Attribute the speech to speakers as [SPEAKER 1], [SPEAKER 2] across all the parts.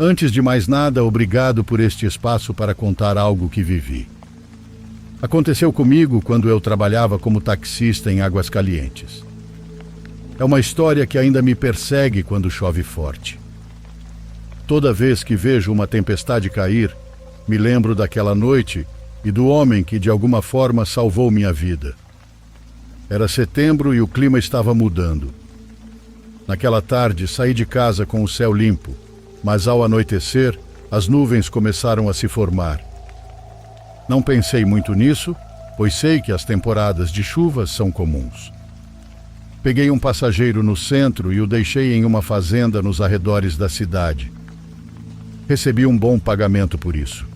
[SPEAKER 1] Antes de mais nada, obrigado por este espaço para contar algo que vivi. Aconteceu comigo quando eu trabalhava como taxista em Aguascalientes. É uma história que ainda me persegue quando chove forte. Toda vez que vejo uma tempestade cair, me lembro daquela noite e do homem que de alguma forma salvou minha vida. Era setembro e o clima estava mudando. Naquela tarde, saí de casa com o céu limpo, mas ao anoitecer, as nuvens começaram a se formar. Não pensei muito nisso, pois sei que as temporadas de chuvas são comuns. Peguei um passageiro no centro e o deixei em uma fazenda nos arredores da cidade. Recebi um bom pagamento por isso.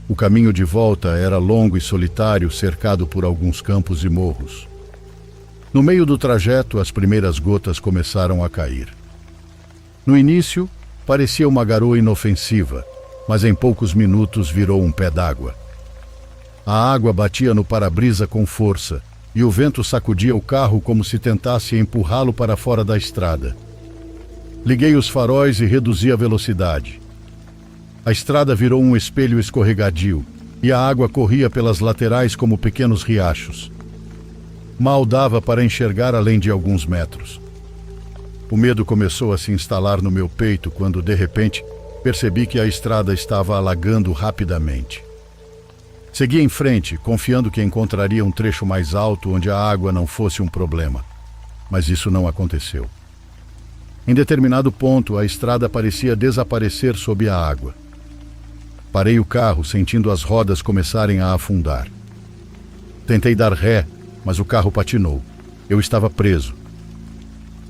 [SPEAKER 1] O caminho de volta era longo e solitário, cercado por alguns campos e morros. No meio do trajeto, as primeiras gotas começaram a cair. No início, parecia uma garoa inofensiva, mas em poucos minutos virou um pé d'água. A água batia no para-brisa com força, e o vento sacudia o carro como se tentasse empurrá-lo para fora da estrada. Liguei os faróis e reduzi a velocidade. A estrada virou um espelho escorregadio, e a água corria pelas laterais como pequenos riachos. Mal dava para enxergar além de alguns metros. O medo começou a se instalar no meu peito quando, de repente, percebi que a estrada estava alagando rapidamente. Segui em frente, confiando que encontraria um trecho mais alto onde a água não fosse um problema. Mas isso não aconteceu. Em determinado ponto, a estrada parecia desaparecer sob a água. Parei o carro, sentindo as rodas começarem a afundar. Tentei dar ré, mas o carro patinou. Eu estava preso.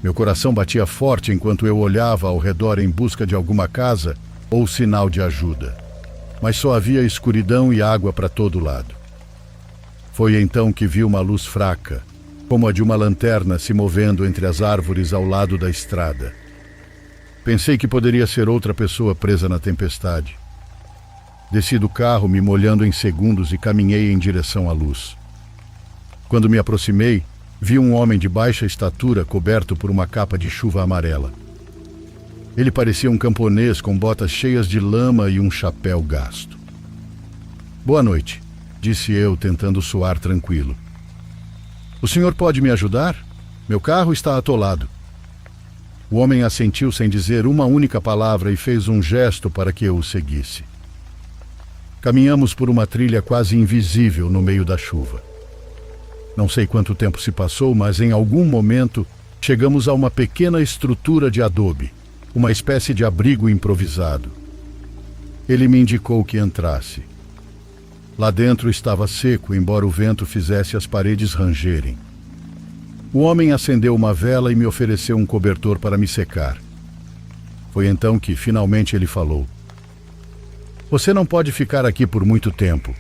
[SPEAKER 1] Meu coração batia forte enquanto eu olhava ao redor em busca de alguma casa ou sinal de ajuda. Mas só havia escuridão e água para todo lado. Foi então que vi uma luz fraca, como a de uma lanterna se movendo entre as árvores ao lado da estrada. Pensei que poderia ser outra pessoa presa na tempestade. Desci do carro, me molhando em segundos, e caminhei em direção à luz. Quando me aproximei, vi um homem de baixa estatura coberto por uma capa de chuva amarela. Ele parecia um camponês com botas cheias de lama e um chapéu gasto. "Boa noite", disse eu, tentando soar tranquilo. "O senhor pode me ajudar? Meu carro está atolado." O homem assentiu sem dizer uma única palavra e fez um gesto para que eu o seguisse. Caminhamos por uma trilha quase invisível no meio da chuva. Não sei quanto tempo se passou, mas em algum momento chegamos a uma pequena estrutura de adobe, uma espécie de abrigo improvisado. Ele me indicou que entrasse. Lá dentro estava seco, embora o vento fizesse as paredes rangerem. O homem acendeu uma vela e me ofereceu um cobertor para me secar. Foi então que finalmente ele falou: "Você não pode ficar aqui por muito tempo.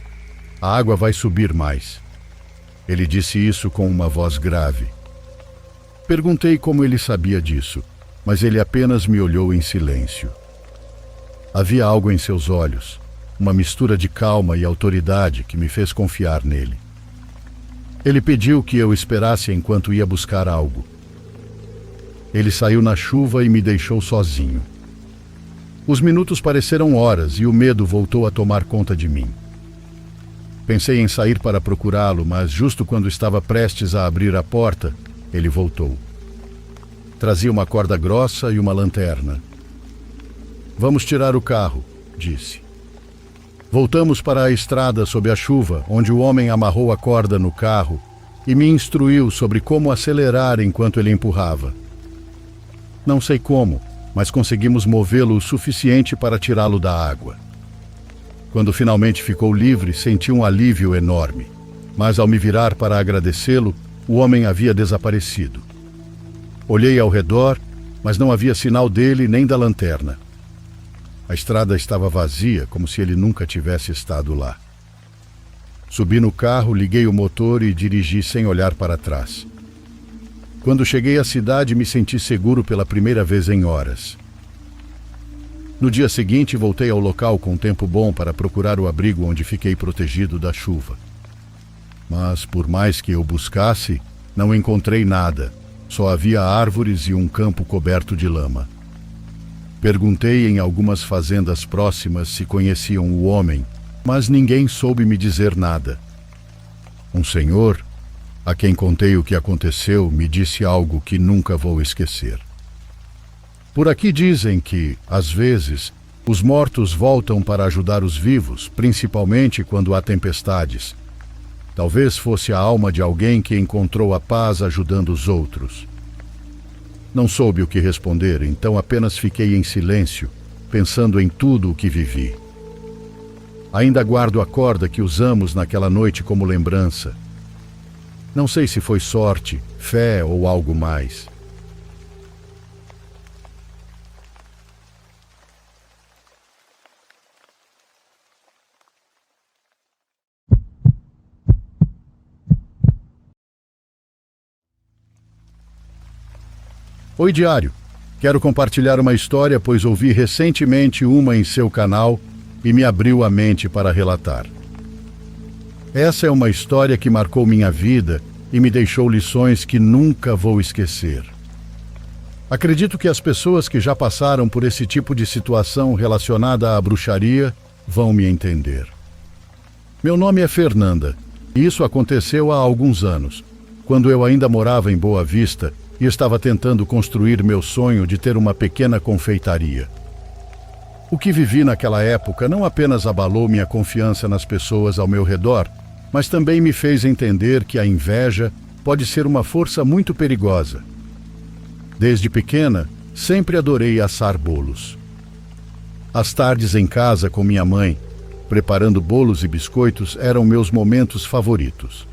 [SPEAKER 1] A água vai subir mais." Ele disse isso com uma voz grave. Perguntei como ele sabia disso, mas ele apenas me olhou em silêncio. Havia algo em seus olhos, uma mistura de calma e autoridade que me fez confiar nele. Ele pediu que eu esperasse enquanto ia buscar algo. Ele saiu na chuva e me deixou sozinho. Os minutos pareceram horas e o medo voltou a tomar conta de mim. Pensei em sair para procurá-lo, mas justo quando estava prestes a abrir a porta, ele voltou. Trazia uma corda grossa e uma lanterna. "Vamos tirar o carro", disse. Voltamos para a estrada sob a chuva, onde o homem amarrou a corda no carro e me instruiu sobre como acelerar enquanto ele empurrava. Não sei como, mas conseguimos movê-lo o suficiente para tirá-lo da água. Quando finalmente ficou livre, senti um alívio enorme, mas ao me virar para agradecê-lo, o homem havia desaparecido. Olhei ao redor, mas não havia sinal dele nem da lanterna. A estrada estava vazia, como se ele nunca tivesse estado lá. Subi no carro, liguei o motor e dirigi sem olhar para trás. Quando cheguei à cidade, me senti seguro pela primeira vez em horas. No dia seguinte, voltei ao local com tempo bom para procurar o abrigo onde fiquei protegido da chuva. Mas, por mais que eu buscasse, não encontrei nada. Só havia árvores e um campo coberto de lama. Perguntei em algumas fazendas próximas se conheciam o homem, mas ninguém soube me dizer nada. Um senhor, a quem contei o que aconteceu, me disse algo que nunca vou esquecer. Por aqui dizem que, às vezes, os mortos voltam para ajudar os vivos, principalmente quando há tempestades. Talvez fosse a alma de alguém que encontrou a paz ajudando os outros. Não soube o que responder, então apenas fiquei em silêncio, pensando em tudo o que vivi. Ainda guardo a corda que usamos naquela noite como lembrança. Não sei se foi sorte, fé ou algo mais. Oi, Diário. Quero compartilhar uma história, pois ouvi recentemente uma em seu canal e me abriu a mente para relatar. Essa é uma história que marcou minha vida e me deixou lições que nunca vou esquecer. Acredito que as pessoas que já passaram por esse tipo de situação relacionada à bruxaria vão me entender. Meu nome é Fernanda, e isso aconteceu há alguns anos, quando eu ainda morava em Boa Vista e estava tentando construir meu sonho de ter uma pequena confeitaria. O que vivi naquela época não apenas abalou minha confiança nas pessoas ao meu redor, mas também me fez entender que a inveja pode ser uma força muito perigosa. Desde pequena, sempre adorei assar bolos. As tardes em casa com minha mãe, preparando bolos e biscoitos, eram meus momentos favoritos.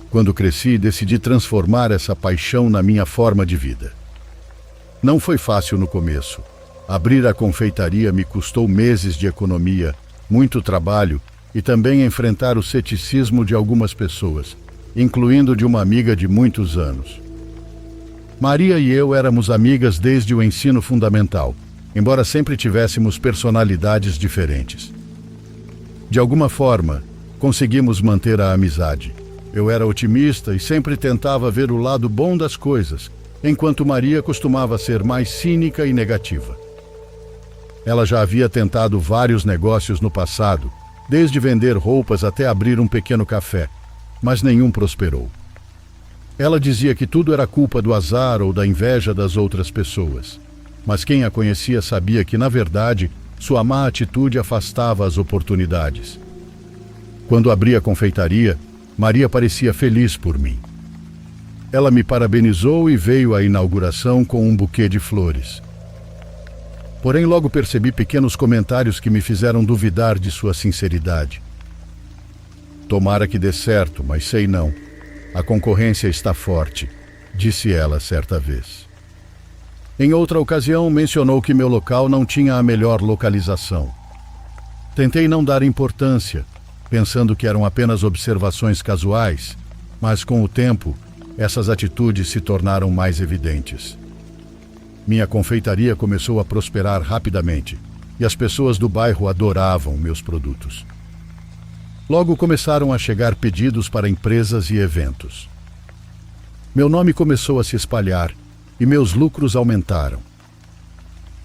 [SPEAKER 1] Quando cresci, decidi transformar essa paixão na minha forma de vida. Não foi fácil no começo. Abrir a confeitaria me custou meses de economia, muito trabalho e também enfrentar o ceticismo de algumas pessoas, incluindo de uma amiga de muitos anos. Maria e eu éramos amigas desde o ensino fundamental, embora sempre tivéssemos personalidades diferentes. De alguma forma, conseguimos manter a amizade. Eu era otimista e sempre tentava ver o lado bom das coisas, enquanto Maria costumava ser mais cínica e negativa. Ela já havia tentado vários negócios no passado, desde vender roupas até abrir um pequeno café, mas nenhum prosperou. Ela dizia que tudo era culpa do azar ou da inveja das outras pessoas, mas quem a conhecia sabia que, na verdade, sua má atitude afastava as oportunidades. Quando abri a confeitaria, Maria parecia feliz por mim. Ela me parabenizou e veio à inauguração com um buquê de flores. Porém, logo percebi pequenos comentários que me fizeram duvidar de sua sinceridade. Tomara que dê certo, mas sei não. A concorrência está forte, disse ela certa vez. Em outra ocasião, mencionou que meu local não tinha a melhor localização. Tentei não dar importância, pensando que eram apenas observações casuais, mas com o tempo, essas atitudes se tornaram mais evidentes. Minha confeitaria começou a prosperar rapidamente, e as pessoas do bairro adoravam meus produtos. Logo começaram a chegar pedidos para empresas e eventos. Meu nome começou a se espalhar, e meus lucros aumentaram.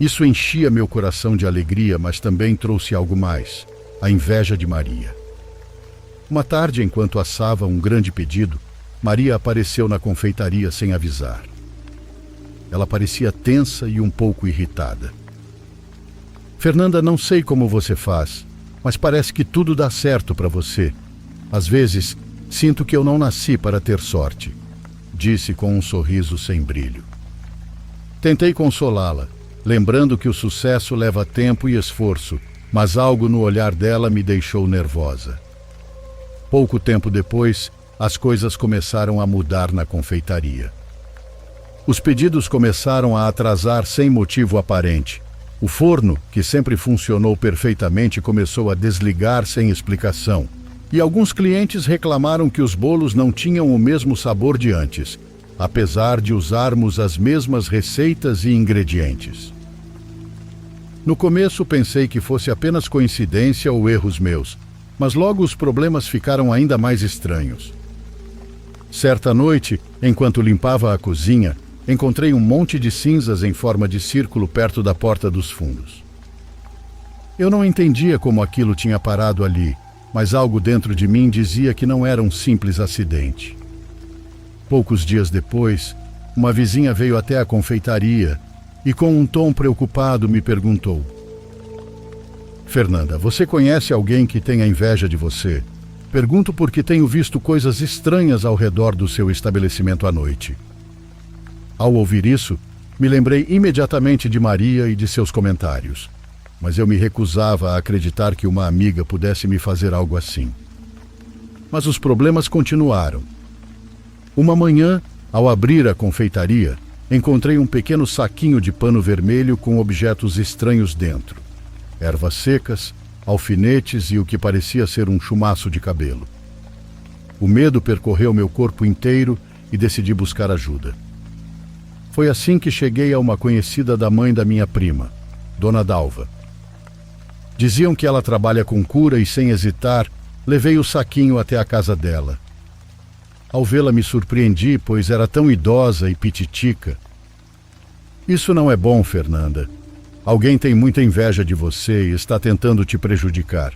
[SPEAKER 1] Isso enchia meu coração de alegria, mas também trouxe algo mais: a inveja de Maria. Uma tarde, enquanto assava um grande pedido, Maria apareceu na confeitaria sem avisar. Ela parecia tensa e um pouco irritada. Fernanda, não sei como você faz, mas parece que tudo dá certo para você. Às vezes, sinto que eu não nasci para ter sorte, disse com um sorriso sem brilho. Tentei consolá-la, lembrando que o sucesso leva tempo e esforço, mas algo no olhar dela me deixou nervosa. Pouco tempo depois, as coisas começaram a mudar na confeitaria. Os pedidos começaram a atrasar sem motivo aparente. O forno, que sempre funcionou perfeitamente, começou a desligar sem explicação. E alguns clientes reclamaram que os bolos não tinham o mesmo sabor de antes, apesar de usarmos as mesmas receitas e ingredientes. No começo pensei que fosse apenas coincidência ou erros meus, mas logo os problemas ficaram ainda mais estranhos. Certa noite, enquanto limpava a cozinha, encontrei um monte de cinzas em forma de círculo perto da porta dos fundos. Eu não entendia como aquilo tinha parado ali, mas algo dentro de mim dizia que não era um simples acidente. Poucos dias depois, uma vizinha veio até a confeitaria e, com um tom preocupado, me perguntou: Fernanda, você conhece alguém que tenha inveja de você? Pergunto porque tenho visto coisas estranhas ao redor do seu estabelecimento à noite. Ao ouvir isso, me lembrei imediatamente de Maria e de seus comentários, mas eu me recusava a acreditar que uma amiga pudesse me fazer algo assim. Mas os problemas continuaram. Uma manhã, ao abrir a confeitaria, encontrei um pequeno saquinho de pano vermelho com objetos estranhos dentro: ervas secas, alfinetes e o que parecia ser um chumaço de cabelo. O medo percorreu meu corpo inteiro e decidi buscar ajuda. Foi assim que cheguei a uma conhecida da mãe da minha prima, Dona Dalva. Diziam que ela trabalha com cura e, sem hesitar, levei o saquinho até a casa dela. Ao vê-la me surpreendi, pois era tão idosa e pititica. Isso não é bom, Fernanda. Alguém tem muita inveja de você e está tentando te prejudicar.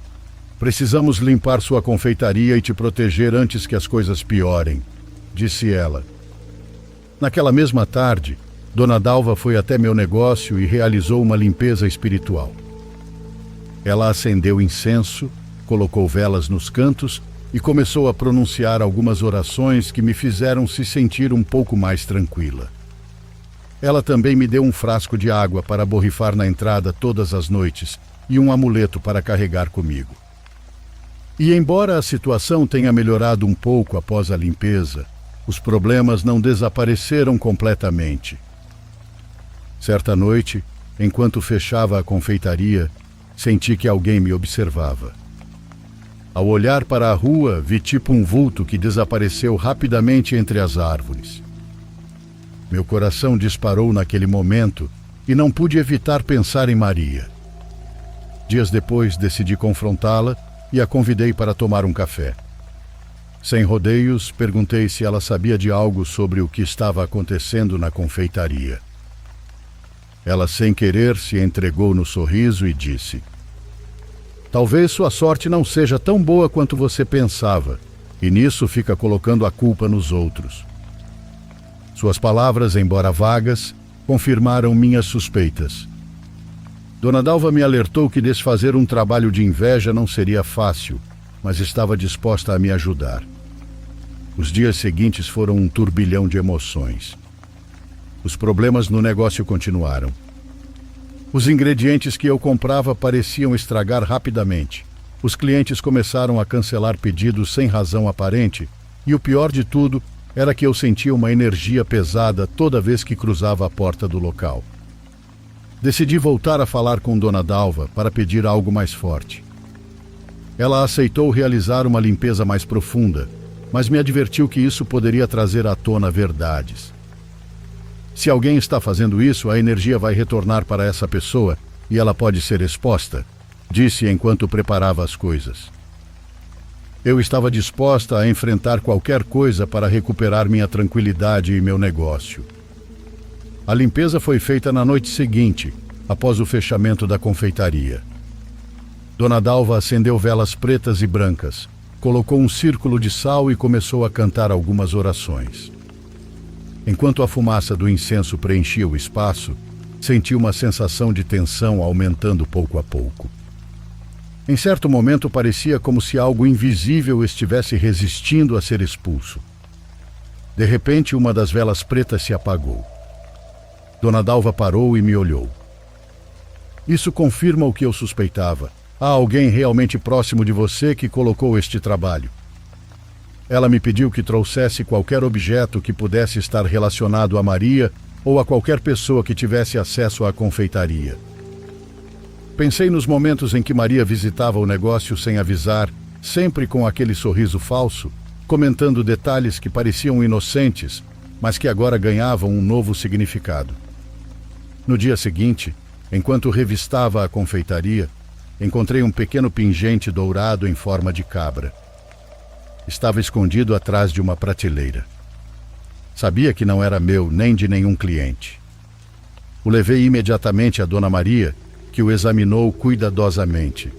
[SPEAKER 1] Precisamos limpar sua confeitaria e te proteger antes que as coisas piorem, disse ela. Naquela mesma tarde, Dona Dalva foi até meu negócio e realizou uma limpeza espiritual. Ela acendeu incenso, colocou velas nos cantos e começou a pronunciar algumas orações que me fizeram se sentir um pouco mais tranquila. Ela também me deu um frasco de água para borrifar na entrada todas as noites e um amuleto para carregar comigo. E embora a situação tenha melhorado um pouco após a limpeza, os problemas não desapareceram completamente. Certa noite, enquanto fechava a confeitaria, senti que alguém me observava. Ao olhar para a rua, vi tipo um vulto que desapareceu rapidamente entre as árvores. Meu coração disparou naquele momento e não pude evitar pensar em Maria. Dias depois, decidi confrontá-la e a convidei para tomar um café. Sem rodeios, perguntei se ela sabia de algo sobre o que estava acontecendo na confeitaria. Ela, sem querer, se entregou no sorriso e disse: Talvez sua sorte não seja tão boa quanto você pensava, e nisso fica colocando a culpa nos outros. Suas palavras, embora vagas, confirmaram minhas suspeitas. Dona Dalva me alertou que desfazer um trabalho de inveja não seria fácil, mas estava disposta a me ajudar. Os dias seguintes foram um turbilhão de emoções. Os problemas no negócio continuaram. Os ingredientes que eu comprava pareciam estragar rapidamente. Os clientes começaram a cancelar pedidos sem razão aparente, e o pior de tudo era que eu sentia uma energia pesada toda vez que cruzava a porta do local. Decidi voltar a falar com Dona Dalva para pedir algo mais forte. Ela aceitou realizar uma limpeza mais profunda, mas me advertiu que isso poderia trazer à tona verdades. Se alguém está fazendo isso, a energia vai retornar para essa pessoa e ela pode ser exposta, disse enquanto preparava as coisas. Eu estava disposta a enfrentar qualquer coisa para recuperar minha tranquilidade e meu negócio. A limpeza foi feita na noite seguinte, após o fechamento da confeitaria. Dona Dalva acendeu velas pretas e brancas, colocou um círculo de sal e começou a cantar algumas orações. Enquanto a fumaça do incenso preenchia o espaço, senti uma sensação de tensão aumentando pouco a pouco. Em certo momento parecia como se algo invisível estivesse resistindo a ser expulso. De repente, uma das velas pretas se apagou. Dona Dalva parou e me olhou. Isso confirma o que eu suspeitava. Há alguém realmente próximo de você que colocou este trabalho. Ela me pediu que trouxesse qualquer objeto que pudesse estar relacionado a Maria ou a qualquer pessoa que tivesse acesso à confeitaria. Pensei nos momentos em que Maria visitava o negócio sem avisar, sempre com aquele sorriso falso, comentando detalhes que pareciam inocentes, mas que agora ganhavam um novo significado. No dia seguinte, enquanto revistava a confeitaria, encontrei um pequeno pingente dourado em forma de cabra. Estava escondido atrás de uma prateleira. Sabia que não era meu nem de nenhum cliente. O levei imediatamente a Dona Maria, que o examinou cuidadosamente.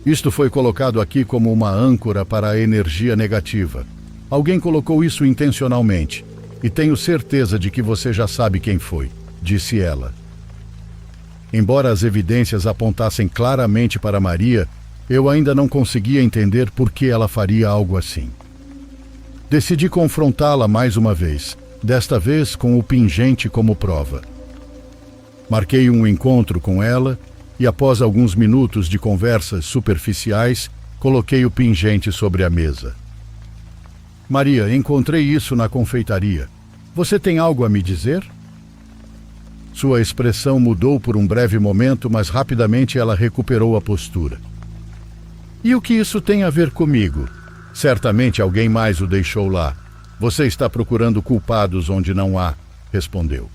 [SPEAKER 1] Isto foi colocado aqui como uma âncora para a energia negativa. Alguém colocou isso intencionalmente, e tenho certeza de que você já sabe quem foi, disse ela. Embora as evidências apontassem claramente para Maria, eu ainda não conseguia entender por que ela faria algo assim. Decidi confrontá-la mais uma vez, desta vez com o pingente como prova. Marquei um encontro com ela e, após alguns minutos de conversas superficiais, coloquei o pingente sobre a mesa. Maria, encontrei isso na confeitaria. Você tem algo a me dizer? Sua expressão mudou por um breve momento, mas rapidamente ela recuperou a postura. E o que isso tem a ver comigo? Certamente alguém mais o deixou lá. Você está procurando culpados onde não há, respondeu.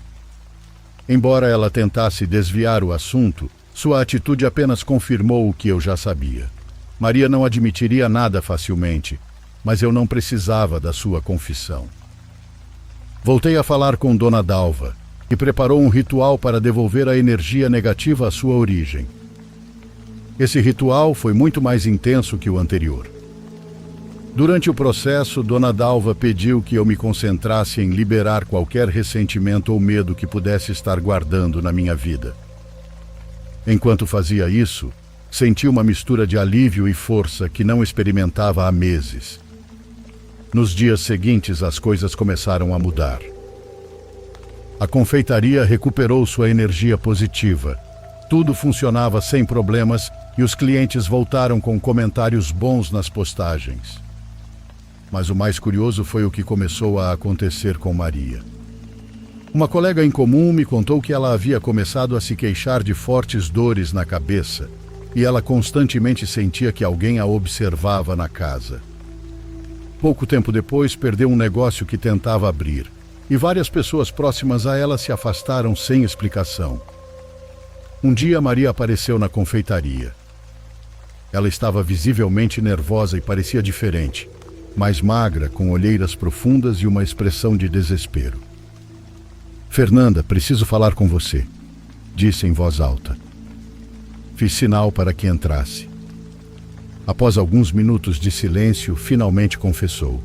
[SPEAKER 1] Embora ela tentasse desviar o assunto, sua atitude apenas confirmou o que eu já sabia. Maria não admitiria nada facilmente, mas eu não precisava da sua confissão. Voltei a falar com Dona Dalva, que preparou um ritual para devolver a energia negativa à sua origem. Esse ritual foi muito mais intenso que o anterior. Durante o processo, Dona Dalva pediu que eu me concentrasse em liberar qualquer ressentimento ou medo que pudesse estar guardando na minha vida. Enquanto fazia isso, senti uma mistura de alívio e força que não experimentava há meses. Nos dias seguintes, as coisas começaram a mudar. A confeitaria recuperou sua energia positiva. Tudo funcionava sem problemas e os clientes voltaram com comentários bons nas postagens. Mas o mais curioso foi o que começou a acontecer com Maria. Uma colega em comum me contou que ela havia começado a se queixar de fortes dores na cabeça e ela constantemente sentia que alguém a observava na casa. Pouco tempo depois, perdeu um negócio que tentava abrir e várias pessoas próximas a ela se afastaram sem explicação. Um dia, Maria apareceu na confeitaria. Ela estava visivelmente nervosa e parecia diferente, mais magra, com olheiras profundas e uma expressão de desespero. Fernanda, preciso falar com você, disse em voz alta. Fiz sinal para que entrasse. Após alguns minutos de silêncio, finalmente confessou.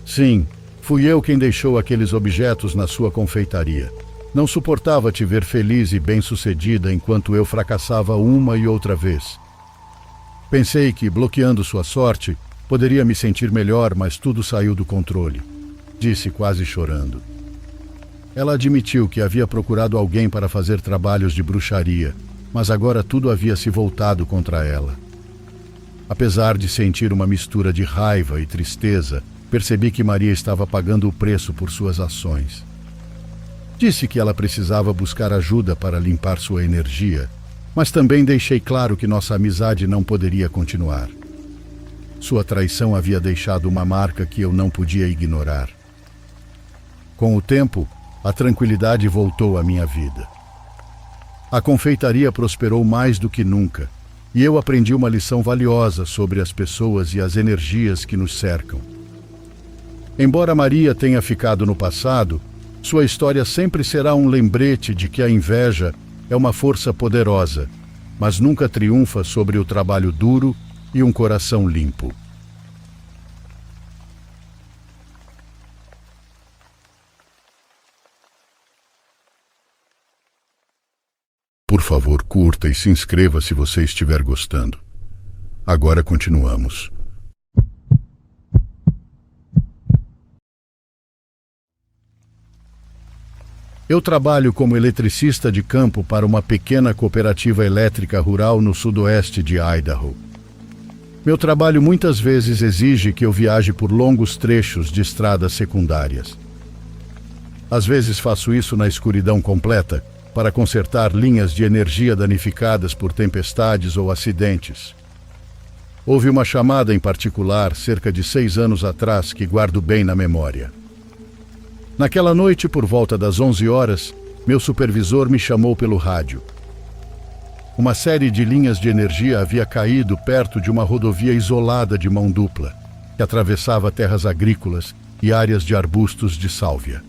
[SPEAKER 1] Sim, fui eu quem deixou aqueles objetos na sua confeitaria. Não suportava te ver feliz e bem-sucedida enquanto eu fracassava uma e outra vez. Pensei que, bloqueando sua sorte, poderia me sentir melhor, mas tudo saiu do controle, disse quase chorando. Ela admitiu que havia procurado alguém para fazer trabalhos de bruxaria, mas agora tudo havia se voltado contra ela. Apesar de sentir uma mistura de raiva e tristeza, percebi que Maria estava pagando o preço por suas ações. Disse que ela precisava buscar ajuda para limpar sua energia, mas também deixei claro que nossa amizade não poderia continuar. Sua traição havia deixado uma marca que eu não podia ignorar. Com o tempo, a tranquilidade voltou à minha vida. A confeitaria prosperou mais do que nunca, e eu aprendi uma lição valiosa sobre as pessoas e as energias que nos cercam. Embora Maria tenha ficado no passado, sua história sempre será um lembrete de que a inveja é uma força poderosa, mas nunca triunfa sobre o trabalho duro e um coração limpo. Por favor, curta e se inscreva se você estiver gostando. Agora continuamos. Eu trabalho como eletricista de campo para uma pequena cooperativa elétrica rural no sudoeste de Idaho. Meu trabalho muitas vezes exige que eu viaje por longos trechos de estradas secundárias. Às vezes faço isso na escuridão completa, para consertar linhas de energia danificadas por tempestades ou acidentes. Houve uma chamada em particular, cerca de 6 anos atrás, que guardo bem na memória. Naquela noite, por volta das 11 horas, meu supervisor me chamou pelo rádio. Uma série de linhas de energia havia caído perto de uma rodovia isolada de mão dupla, que atravessava terras agrícolas e áreas de arbustos de sálvia.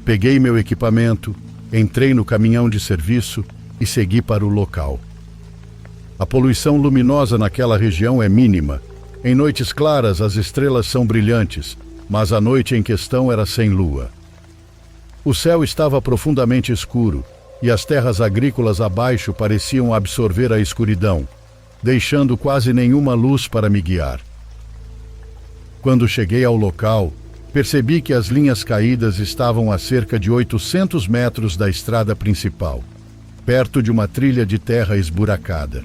[SPEAKER 1] Peguei meu equipamento, entrei no caminhão de serviço e segui para o local. A poluição luminosa naquela região é mínima. Em noites claras as estrelas são brilhantes, mas a noite em questão era sem lua. O céu estava profundamente escuro e as terras agrícolas abaixo pareciam absorver a escuridão, deixando quase nenhuma luz para me guiar. Quando cheguei ao local, percebi que as linhas caídas estavam a cerca de 800 metros da estrada principal, perto de uma trilha de terra esburacada.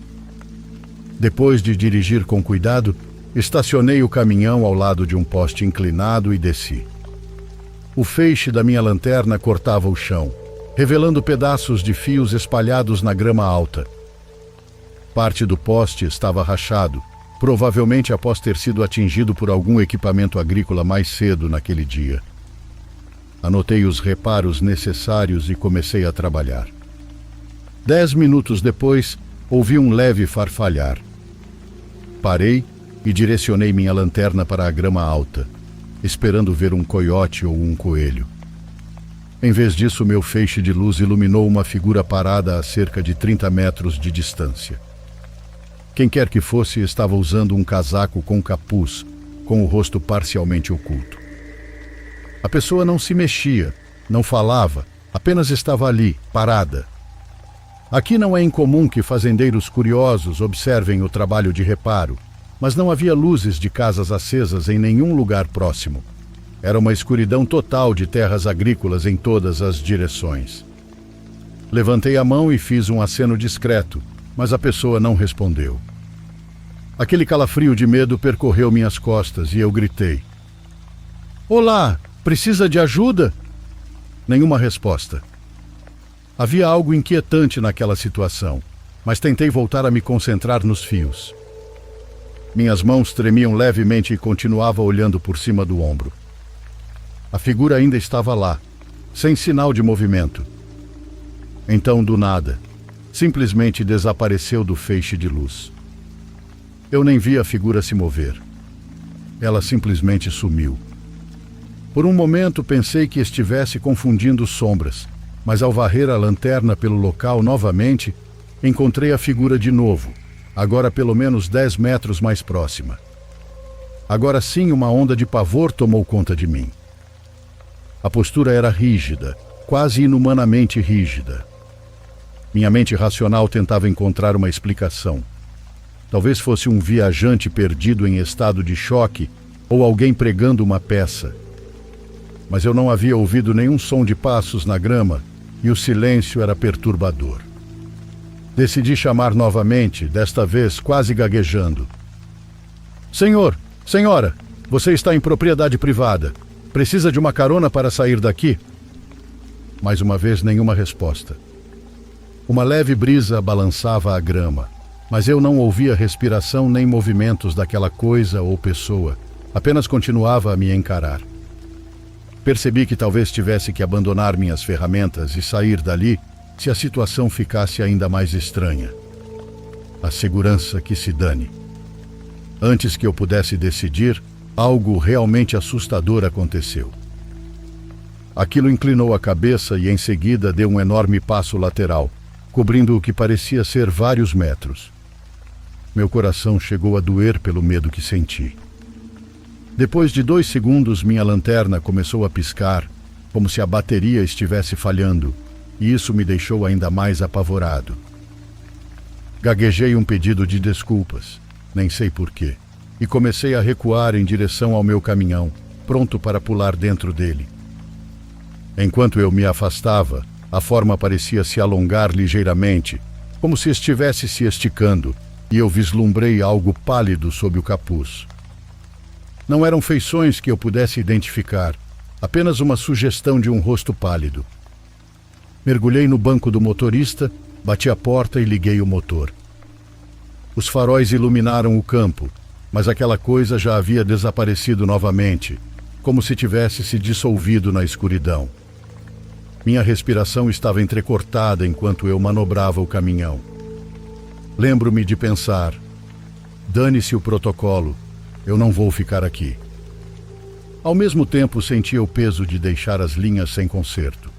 [SPEAKER 1] Depois de dirigir com cuidado, estacionei o caminhão ao lado de um poste inclinado e desci. O feixe da minha lanterna cortava o chão, revelando pedaços de fios espalhados na grama alta. Parte do poste estava rachado, provavelmente após ter sido atingido por algum equipamento agrícola mais cedo naquele dia. Anotei os reparos necessários e comecei a trabalhar. 10 minutos depois, ouvi um leve farfalhar. Parei e direcionei minha lanterna para a grama alta, esperando ver um coiote ou um coelho. Em vez disso, meu feixe de luz iluminou uma figura parada a cerca de 30 metros de distância. Quem quer que fosse estava usando um casaco com capuz, com o rosto parcialmente oculto. A pessoa não se mexia, não falava, apenas estava ali, parada. Aqui não é incomum que fazendeiros curiosos observem o trabalho de reparo, mas não havia luzes de casas acesas em nenhum lugar próximo. Era uma escuridão total de terras agrícolas em todas as direções. Levantei a mão e fiz um aceno discreto, mas a pessoa não respondeu. Aquele calafrio de medo percorreu minhas costas e eu gritei: "Olá, precisa de ajuda?" Nenhuma resposta. Havia algo inquietante naquela situação, mas tentei voltar a me concentrar nos fios. Minhas mãos tremiam levemente e continuava olhando por cima do ombro. A figura ainda estava lá, sem sinal de movimento. Então, do nada, simplesmente desapareceu do feixe de luz. Eu nem vi a figura se mover. Ela simplesmente sumiu. Por um momento pensei que estivesse confundindo sombras, mas ao varrer a lanterna pelo local novamente, encontrei a figura de novo, agora pelo menos 10 metros mais próxima. Agora sim, uma onda de pavor tomou conta de mim. A postura era rígida, quase inumanamente rígida. Minha mente racional tentava encontrar uma explicação. Talvez fosse um viajante perdido em estado de choque ou alguém pregando uma peça. Mas eu não havia ouvido nenhum som de passos na grama e o silêncio era perturbador. Decidi chamar novamente, desta vez quase gaguejando. "Senhor, senhora, você está em propriedade privada. Precisa de uma carona para sair daqui?" Mais uma vez, nenhuma resposta. Uma leve brisa balançava a grama, mas eu não ouvia respiração nem movimentos daquela coisa ou pessoa. Apenas continuava a me encarar. Percebi que talvez tivesse que abandonar minhas ferramentas e sair dali se a situação ficasse ainda mais estranha. A segurança que se dane. Antes que eu pudesse decidir, algo realmente assustador aconteceu. Aquilo inclinou a cabeça e em seguida deu um enorme passo lateral, cobrindo o que parecia ser vários metros. Meu coração chegou a doer pelo medo que senti. Depois de 2 segundos, minha lanterna começou a piscar, como se a bateria estivesse falhando, e isso me deixou ainda mais apavorado. Gaguejei um pedido de desculpas, nem sei porquê, e comecei a recuar em direção ao meu caminhão, pronto para pular dentro dele. Enquanto eu me afastava, a forma parecia se alongar ligeiramente, como se estivesse se esticando, e eu vislumbrei algo pálido sob o capuz. Não eram feições que eu pudesse identificar, apenas uma sugestão de um rosto pálido. Mergulhei no banco do motorista, bati a porta e liguei o motor. Os faróis iluminaram o campo, mas aquela coisa já havia desaparecido novamente, como se tivesse se dissolvido na escuridão. Minha respiração estava entrecortada enquanto eu manobrava o caminhão. Lembro-me de pensar: dane-se o protocolo, eu não vou ficar aqui. Ao mesmo tempo, sentia o peso de deixar as linhas sem conserto.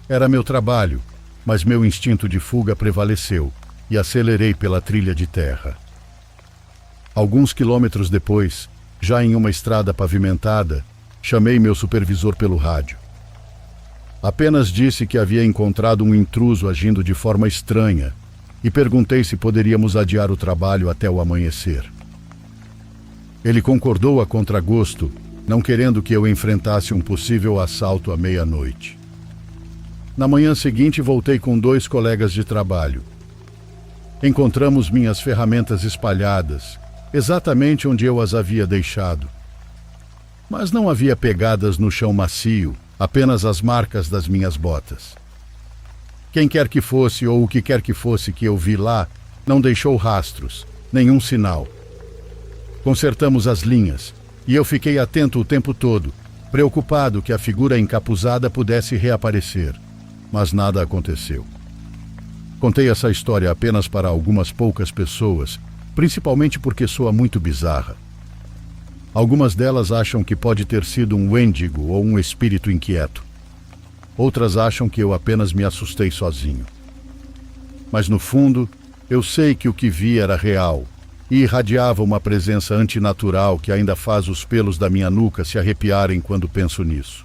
[SPEAKER 1] Era meu trabalho, mas meu instinto de fuga prevaleceu e acelerei pela trilha de terra. Alguns quilômetros depois, já em uma estrada pavimentada, chamei meu supervisor pelo rádio. Apenas disse que havia encontrado um intruso agindo de forma estranha e perguntei se poderíamos adiar o trabalho até o amanhecer. Ele concordou a contragosto, não querendo que eu enfrentasse um possível assalto à meia-noite. Na manhã seguinte, voltei com 2 colegas de trabalho. Encontramos minhas ferramentas espalhadas, exatamente onde eu as havia deixado. Mas não havia pegadas no chão macio, apenas as marcas das minhas botas. Quem quer que fosse ou o que quer que fosse que eu vi lá, não deixou rastros, nenhum sinal. Consertamos as linhas, e eu fiquei atento o tempo todo, preocupado que a figura encapuzada pudesse reaparecer, mas nada aconteceu. Contei essa história apenas para algumas poucas pessoas, principalmente porque soa muito bizarra. Algumas delas acham que pode ter sido um Wendigo ou um espírito inquieto. Outras acham que eu apenas me assustei sozinho. Mas no fundo, eu sei que o que vi era real e irradiava uma presença antinatural que ainda faz os pelos da minha nuca se arrepiarem quando penso nisso.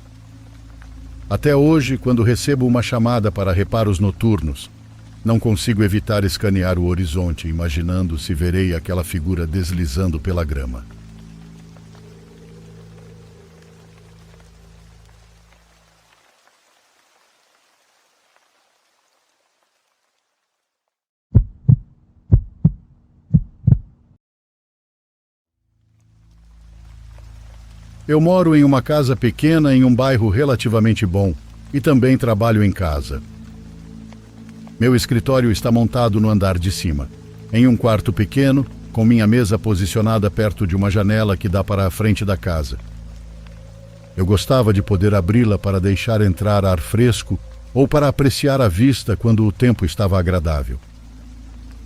[SPEAKER 1] Até hoje, quando recebo uma chamada para reparos noturnos, não consigo evitar escanear o horizonte, imaginando se verei aquela figura deslizando pela grama. Eu moro em uma casa pequena em um bairro relativamente bom e também trabalho em casa. Meu escritório está montado no andar de cima, em um quarto pequeno, com minha mesa posicionada perto de uma janela que dá para a frente da casa. Eu gostava de poder abri-la para deixar entrar ar fresco ou para apreciar a vista quando o tempo estava agradável.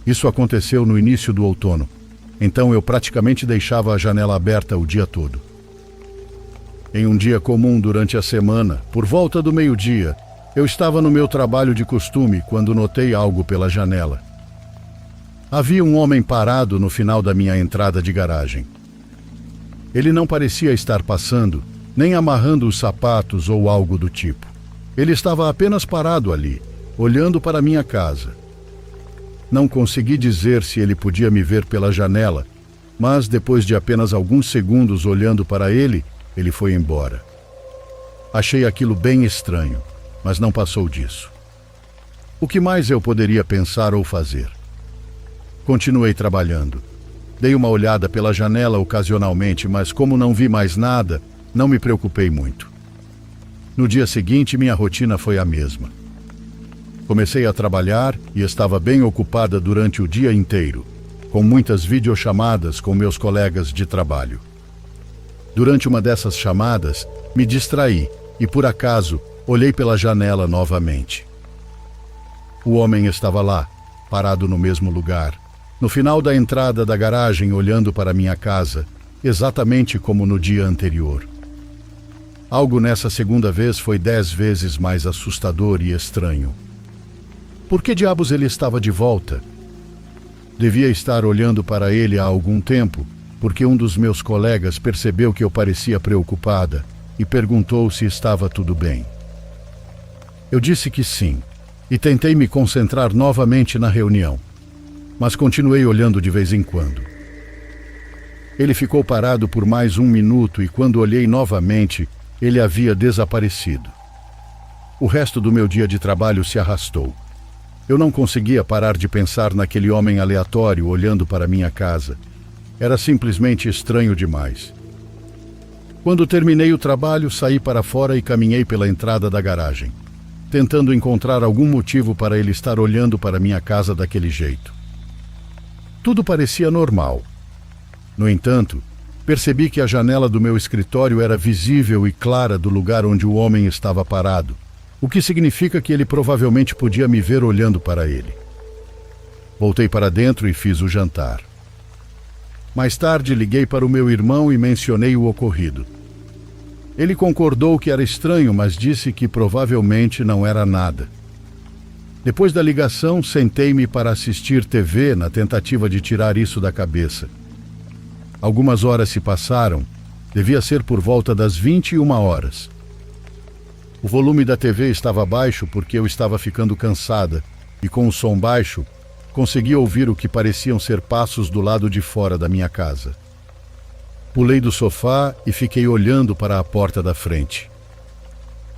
[SPEAKER 1] Isso aconteceu no início do outono, então eu praticamente deixava a janela aberta o dia todo. Em um dia comum durante a semana, por volta do meio-dia, eu estava no meu trabalho de costume quando notei algo pela janela. Havia um homem parado no final da minha entrada de garagem. Ele não parecia estar passando, nem amarrando os sapatos ou algo do tipo. Ele estava apenas parado ali, olhando para minha casa. Não consegui dizer se ele podia me ver pela janela, mas depois de apenas alguns segundos olhando para ele foi embora. Achei aquilo bem estranho, mas não passou disso. O que mais eu poderia pensar ou fazer? Continuei trabalhando. Dei uma olhada pela janela ocasionalmente, mas como não vi mais nada, não me preocupei muito. No dia seguinte, minha rotina foi a mesma. Comecei a trabalhar e estava bem ocupada durante o dia inteiro, com muitas videochamadas com meus colegas de trabalho. Durante uma dessas chamadas, me distraí e, por acaso, olhei pela janela novamente. O homem estava lá, parado no mesmo lugar, no final da entrada da garagem, olhando para minha casa, exatamente como no dia anterior. Algo nessa segunda vez foi 10 vezes mais assustador e estranho. Por que diabos ele estava de volta? Devia estar olhando para ele há algum tempo, porque um dos meus colegas percebeu que eu parecia preocupada e perguntou se estava tudo bem. Eu disse que sim, e tentei me concentrar novamente na reunião, mas continuei olhando de vez em quando. Ele ficou parado por mais 1 minuto e quando olhei novamente, ele havia desaparecido. O resto do meu dia de trabalho se arrastou. Eu não conseguia parar de pensar naquele homem aleatório olhando para minha casa. Era simplesmente estranho demais. Quando terminei o trabalho, saí para fora e caminhei pela entrada da garagem, tentando encontrar algum motivo para ele estar olhando para minha casa daquele jeito. Tudo parecia normal. No entanto, percebi que a janela do meu escritório era visível e clara do lugar onde o homem estava parado, o que significa que ele provavelmente podia me ver olhando para ele. Voltei para dentro e fiz o jantar. Mais tarde, liguei para o meu irmão e mencionei o ocorrido. Ele concordou que era estranho, mas disse que provavelmente não era nada. Depois da ligação, sentei-me para assistir TV na tentativa de tirar isso da cabeça. Algumas horas se passaram, devia ser por volta das 21 horas. O volume da TV estava baixo porque eu estava ficando cansada e, com o som baixo, consegui ouvir o que pareciam ser passos do lado de fora da minha casa. Pulei do sofá e fiquei olhando para a porta da frente.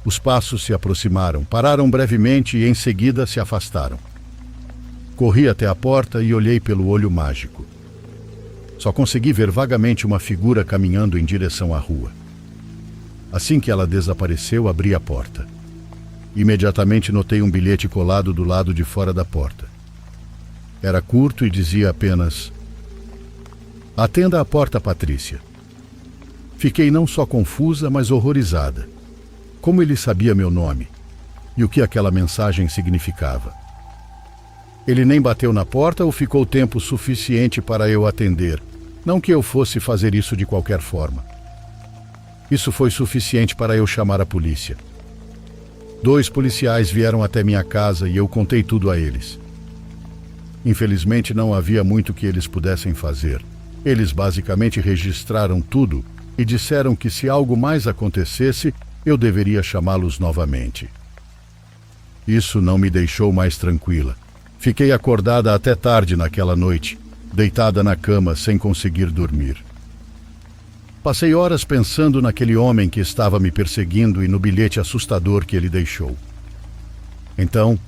[SPEAKER 1] Os passos se aproximaram, pararam brevemente e em seguida se afastaram. Corri até a porta e olhei pelo olho mágico. Só consegui ver vagamente uma figura caminhando em direção à rua. Assim que ela desapareceu, abri a porta. Imediatamente notei um bilhete colado do lado de fora da porta. Era curto e dizia apenas: "Atenda a porta, Patrícia." Fiquei não só confusa, mas horrorizada. Como ele sabia meu nome e o que aquela mensagem significava? Ele nem bateu na porta ou ficou tempo suficiente para eu atender, não que eu fosse fazer isso de qualquer forma. Isso foi suficiente para eu chamar a polícia. 2 policiais vieram até minha casa e eu contei tudo a eles. Infelizmente não havia muito que eles pudessem fazer. Eles basicamente registraram tudo e disseram que se algo mais acontecesse, eu deveria chamá-los novamente. Isso não me deixou mais tranquila. Fiquei acordada até tarde naquela noite, deitada na cama sem conseguir dormir. Passei horas pensando naquele homem que estava me perseguindo e no bilhete assustador que ele deixou. Então,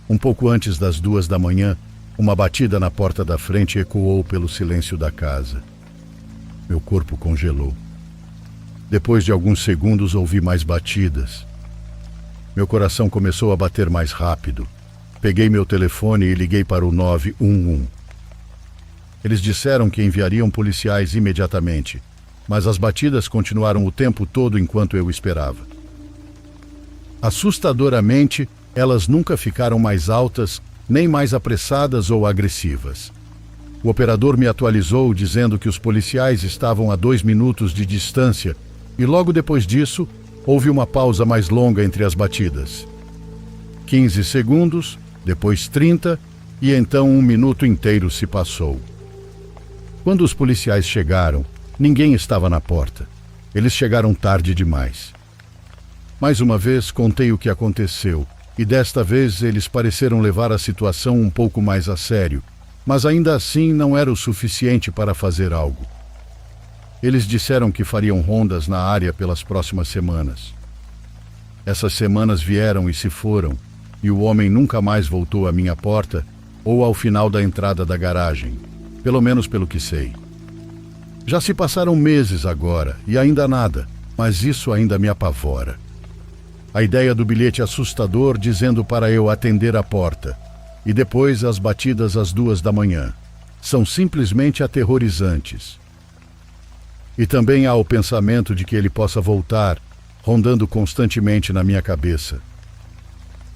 [SPEAKER 1] um pouco antes das 2 da manhã, uma batida na porta da frente ecoou pelo silêncio da casa. Meu corpo congelou. Depois de alguns segundos, ouvi mais batidas. Meu coração começou a bater mais rápido. Peguei meu telefone e liguei para o 911. Eles disseram que enviariam policiais imediatamente, mas as batidas continuaram o tempo todo enquanto eu esperava. Assustadoramente, elas nunca ficaram mais altas, nem mais apressadas ou agressivas. O operador me atualizou dizendo que os policiais estavam a 2 minutos de distância e logo depois disso, houve uma pausa mais longa entre as batidas. 15 segundos, depois 30 e então 1 minuto inteiro se passou. Quando os policiais chegaram, ninguém estava na porta. Eles chegaram tarde demais. Mais uma vez contei o que aconteceu e desta vez eles pareceram levar a situação um pouco mais a sério, mas ainda assim não era o suficiente para fazer algo. Eles disseram que fariam rondas na área pelas próximas semanas. Essas semanas vieram e se foram, e o homem nunca mais voltou à minha porta ou ao final da entrada da garagem, pelo menos pelo que sei. Já se passaram meses agora e ainda nada, mas isso ainda me apavora. A ideia do bilhete assustador dizendo para eu atender a porta e depois as batidas às 2 da manhã são simplesmente aterrorizantes. E também há o pensamento de que ele possa voltar, rondando constantemente na minha cabeça.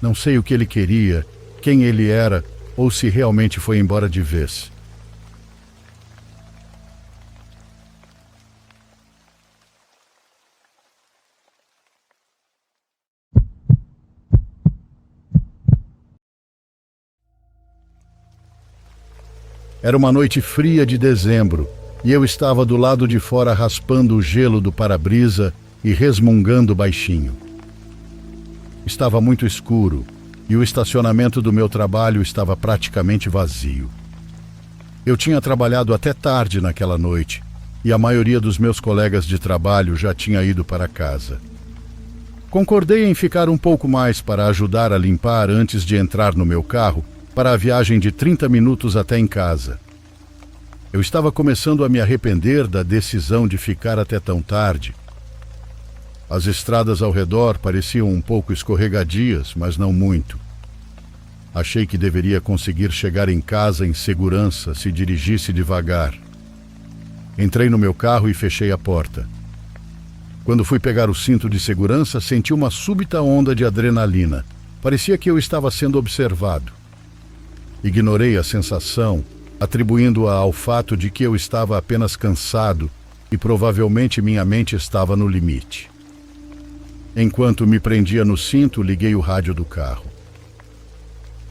[SPEAKER 1] Não sei o que ele queria, quem ele era ou se realmente foi embora de vez. Era uma noite fria de dezembro e eu estava do lado de fora raspando o gelo do para-brisa e resmungando baixinho. Estava muito escuro e o estacionamento do meu trabalho estava praticamente vazio. Eu tinha trabalhado até tarde naquela noite e a maioria dos meus colegas de trabalho já tinha ido para casa. Concordei em ficar um pouco mais para ajudar a limpar antes de entrar no meu carro para a viagem de 30 minutos até em casa. Eu estava começando a me arrepender da decisão de ficar até tão tarde. As estradas ao redor pareciam um pouco escorregadias, mas não muito. Achei que deveria conseguir chegar em casa em segurança se dirigisse devagar. Entrei no meu carro e fechei a porta. Quando fui pegar o cinto de segurança, senti uma súbita onda de adrenalina. Parecia que eu estava sendo observado. Ignorei a sensação, atribuindo-a ao fato de que eu estava apenas cansado e provavelmente minha mente estava no limite. Enquanto me prendia no cinto, liguei o rádio do carro.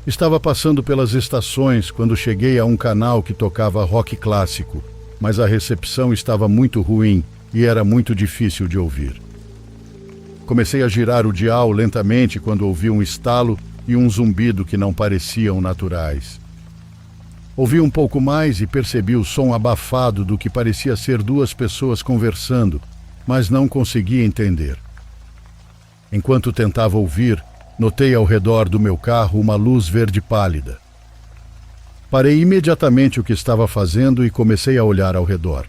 [SPEAKER 1] Estava passando pelas estações quando cheguei a um canal que tocava rock clássico, mas a recepção estava muito ruim e era muito difícil de ouvir. Comecei a girar o dial lentamente quando ouvi um estalo e um zumbido que não pareciam naturais. Ouvi um pouco mais e percebi o som abafado do que parecia ser duas pessoas conversando, mas não conseguia entender. Enquanto tentava ouvir, notei ao redor do meu carro uma luz verde pálida. Parei imediatamente o que estava fazendo e comecei a olhar ao redor.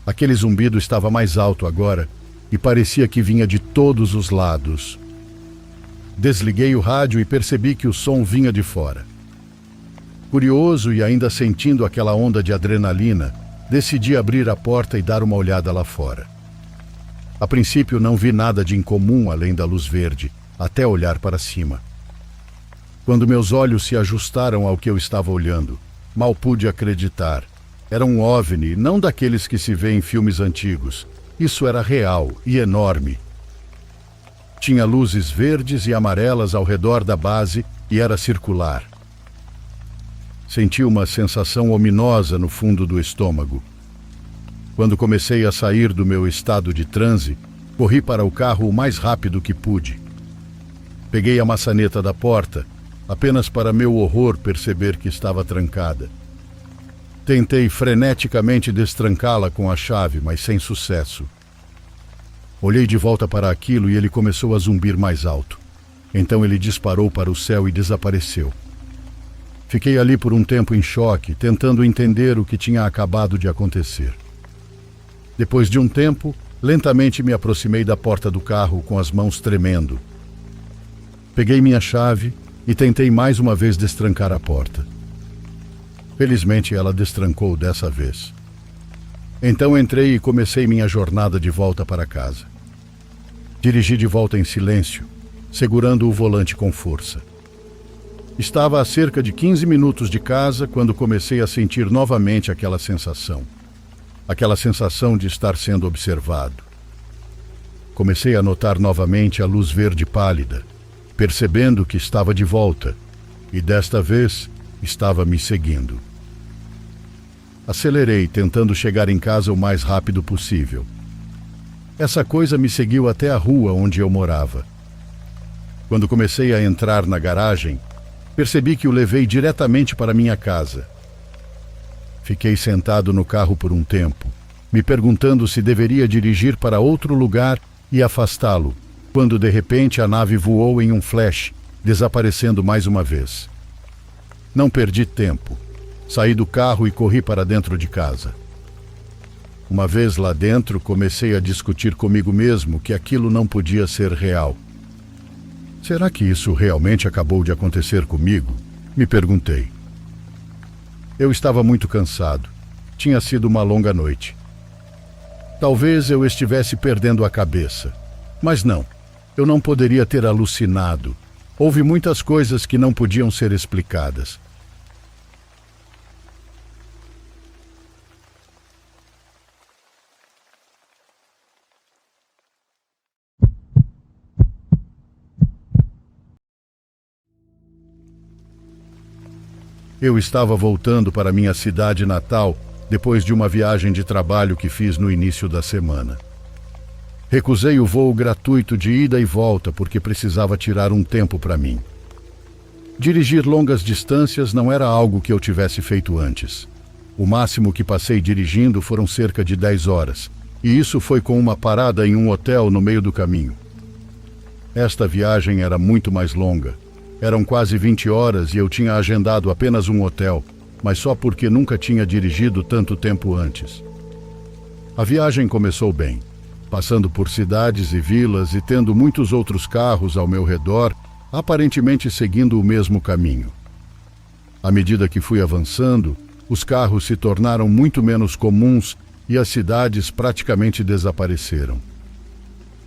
[SPEAKER 1] Aquele zumbido estava mais alto agora e parecia que vinha de todos os lados. Desliguei o rádio e percebi que o som vinha de fora. Curioso e ainda sentindo aquela onda de adrenalina, decidi abrir a porta e dar uma olhada lá fora. A princípio não vi nada de incomum além da luz verde, até olhar para cima. Quando meus olhos se ajustaram ao que eu estava olhando, mal pude acreditar. Era um OVNI, não daqueles que se vê em filmes antigos. Isso era real e enorme. Tinha luzes verdes e amarelas ao redor da base e era circular. Senti uma sensação ominosa no fundo do estômago. Quando comecei a sair do meu estado de transe, corri para o carro o mais rápido que pude. Peguei a maçaneta da porta, apenas para meu horror perceber que estava trancada. Tentei freneticamente destrancá-la com a chave, mas sem sucesso. Olhei de volta para aquilo e ele começou a zumbir mais alto. Então ele disparou para o céu e desapareceu. Fiquei ali por um tempo em choque, tentando entender o que tinha acabado de acontecer. Depois de um tempo, lentamente me aproximei da porta do carro com as mãos tremendo. Peguei minha chave e tentei mais uma vez destrancar a porta. Felizmente ela destrancou dessa vez. Então entrei e comecei minha jornada de volta para casa. Dirigi de volta em silêncio, segurando o volante com força. Estava a cerca de 15 minutos de casa quando comecei a sentir novamente aquela sensação de estar sendo observado. Comecei a notar novamente a luz verde pálida, percebendo que estava de volta, e desta vez estava me seguindo. Acelerei, tentando chegar em casa o mais rápido possível. Essa coisa me seguiu até a rua onde eu morava. Quando comecei a entrar na garagem, percebi que o levei diretamente para minha casa. Fiquei sentado no carro por um tempo, me perguntando se deveria dirigir para outro lugar e afastá-lo, quando de repente a nave voou em um flash, desaparecendo mais uma vez. Não perdi tempo. Saí do carro e corri para dentro de casa. Uma vez lá dentro, comecei a discutir comigo mesmo que aquilo não podia ser real. Será que isso realmente acabou de acontecer comigo? Me perguntei. Eu estava muito cansado. Tinha sido uma longa noite. Talvez eu estivesse perdendo a cabeça. Mas não, eu não poderia ter alucinado. Houve muitas coisas que não podiam ser explicadas. Eu estava voltando para minha cidade natal depois de uma viagem de trabalho que fiz no início da semana. Recusei o voo gratuito de ida e volta porque precisava tirar um tempo para mim. Dirigir longas distâncias não era algo que eu tivesse feito antes. O máximo que passei dirigindo foram cerca de 10 horas, e isso foi com uma parada em um hotel no meio do caminho. Esta viagem era muito mais longa. Eram quase 20 horas e eu tinha agendado apenas um hotel, mas só porque nunca tinha dirigido tanto tempo antes. A viagem começou bem, passando por cidades e vilas e tendo muitos outros carros ao meu redor, aparentemente seguindo o mesmo caminho. À medida que fui avançando, os carros se tornaram muito menos comuns e as cidades praticamente desapareceram.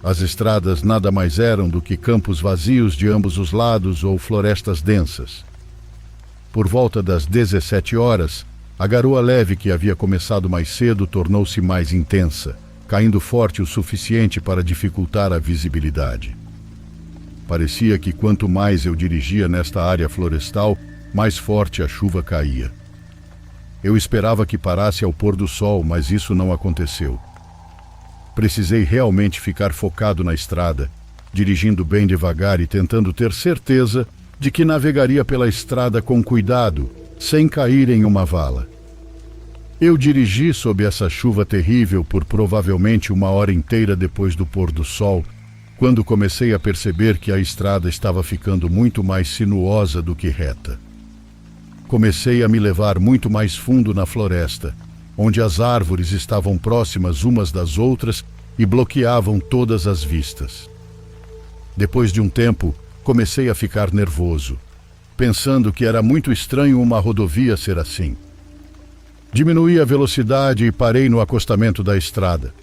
[SPEAKER 1] As estradas nada mais eram do que campos vazios de ambos os lados ou florestas densas. Por volta das 17 horas, a garoa leve que havia começado mais cedo tornou-se mais intensa, caindo forte o suficiente para dificultar a visibilidade. Parecia que quanto mais eu dirigia nesta área florestal, mais forte a chuva caía. Eu esperava que parasse ao pôr do sol, mas isso não aconteceu. Precisei realmente ficar focado na estrada, dirigindo bem devagar e tentando ter certeza de que navegaria pela estrada com cuidado, sem cair em uma vala. Eu dirigi sob essa chuva terrível por provavelmente 1 hora inteira depois do pôr do sol, quando comecei a perceber que a estrada estava ficando muito mais sinuosa do que reta. Comecei a me levar muito mais fundo na floresta, onde as árvores estavam próximas umas das outras e bloqueavam todas as vistas. Depois de um tempo, comecei a ficar nervoso, pensando que era muito estranho uma rodovia ser assim. Diminuí a velocidade e parei no acostamento da estrada.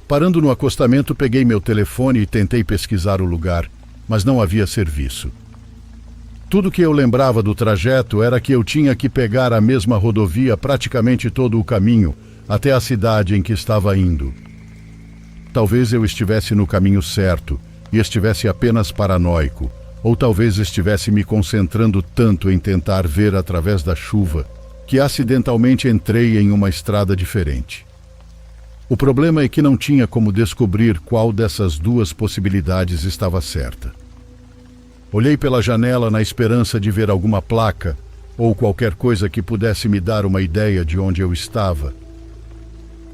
[SPEAKER 1] Parando no acostamento, peguei meu telefone e tentei pesquisar o lugar, mas não havia serviço. Tudo que eu lembrava do trajeto era que eu tinha que pegar a mesma rodovia praticamente todo o caminho até a cidade em que estava indo. Talvez eu estivesse no caminho certo e estivesse apenas paranoico, ou talvez estivesse me concentrando tanto em tentar ver através da chuva que acidentalmente entrei em uma estrada diferente. O problema é que não tinha como descobrir qual dessas duas possibilidades estava certa. Olhei pela janela na esperança de ver alguma placa ou qualquer coisa que pudesse me dar uma ideia de onde eu estava.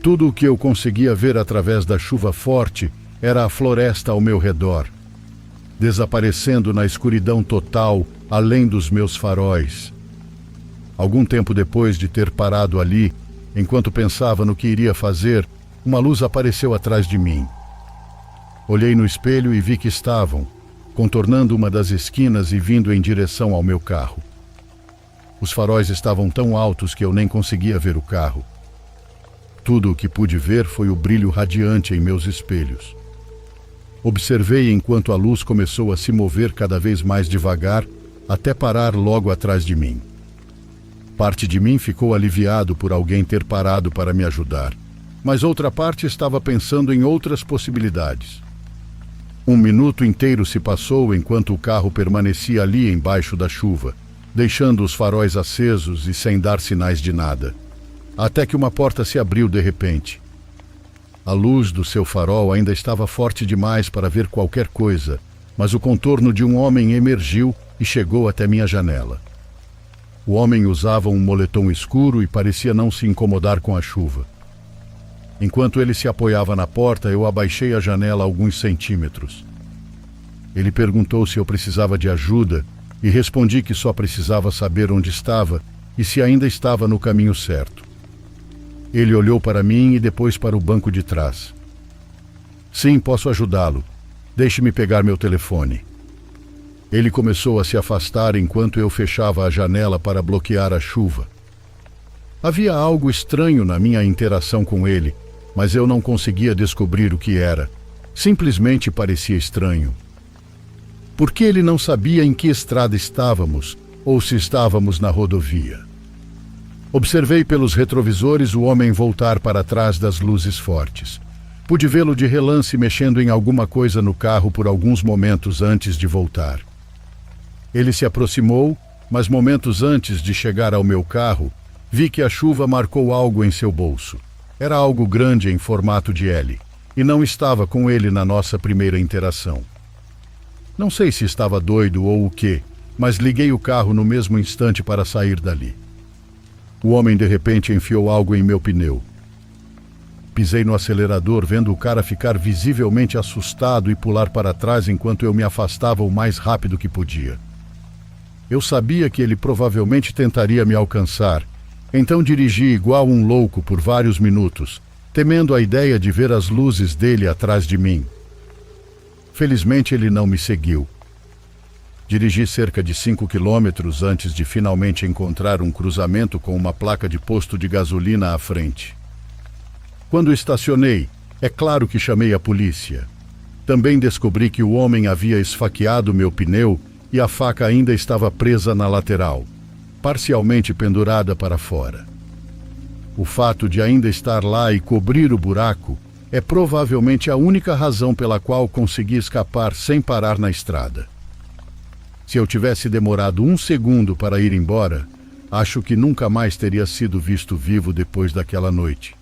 [SPEAKER 1] Tudo o que eu conseguia ver através da chuva forte era a floresta ao meu redor, desaparecendo na escuridão total além dos meus faróis. Algum tempo depois de ter parado ali, enquanto pensava no que iria fazer, uma luz apareceu atrás de mim. Olhei no espelho e vi que estavam contornando uma das esquinas e vindo em direção ao meu carro. Os faróis estavam tão altos que eu nem conseguia ver o carro. Tudo o que pude ver foi o brilho radiante em meus espelhos. Observei enquanto a luz começou a se mover cada vez mais devagar, até parar logo atrás de mim. Parte de mim ficou aliviado por alguém ter parado para me ajudar, mas outra parte estava pensando em outras possibilidades. 1 minuto inteiro se passou enquanto o carro permanecia ali embaixo da chuva, deixando os faróis acesos e sem dar sinais de nada, até que uma porta se abriu de repente. A luz do seu farol ainda estava forte demais para ver qualquer coisa, mas o contorno de um homem emergiu e chegou até minha janela. O homem usava um moletom escuro e parecia não se incomodar com a chuva. Enquanto ele se apoiava na porta, eu abaixei a janela alguns centímetros. Ele perguntou se eu precisava de ajuda e respondi que só precisava saber onde estava e se ainda estava no caminho certo. Ele olhou para mim e depois para o banco de trás. Sim, posso ajudá-lo. Deixe-me pegar meu telefone. Ele começou a se afastar enquanto eu fechava a janela para bloquear a chuva. Havia algo estranho na minha interação com ele, mas eu não conseguia descobrir o que era. Simplesmente parecia estranho. Por que ele não sabia em que estrada estávamos, ou se estávamos na rodovia? Observei pelos retrovisores o homem voltar para trás das luzes fortes. Pude vê-lo de relance mexendo em alguma coisa no carro por alguns momentos antes de voltar. Ele se aproximou, mas momentos antes de chegar ao meu carro, vi que a chuva marcou algo em seu bolso. Era algo grande em formato de L, e não estava com ele na nossa primeira interação. Não sei se estava doido ou o quê, mas liguei o carro no mesmo instante para sair dali. O homem de repente enfiou algo em meu pneu. Pisei no acelerador, vendo o cara ficar visivelmente assustado e pular para trás enquanto eu me afastava o mais rápido que podia. Eu sabia que ele provavelmente tentaria me alcançar, então dirigi igual um louco por vários minutos, temendo a ideia de ver as luzes dele atrás de mim. Felizmente ele não me seguiu. Dirigi cerca de 5 quilômetros antes de finalmente encontrar um cruzamento com uma placa de posto de gasolina à frente. Quando estacionei, é claro que chamei a polícia. Também descobri que o homem havia esfaqueado meu pneu e a faca ainda estava presa na lateral, parcialmente pendurada para fora. O fato de ainda estar lá e cobrir o buraco é provavelmente a única razão pela qual consegui escapar sem parar na estrada. Se eu tivesse demorado 1 segundo para ir embora, acho que nunca mais teria sido visto vivo depois daquela noite.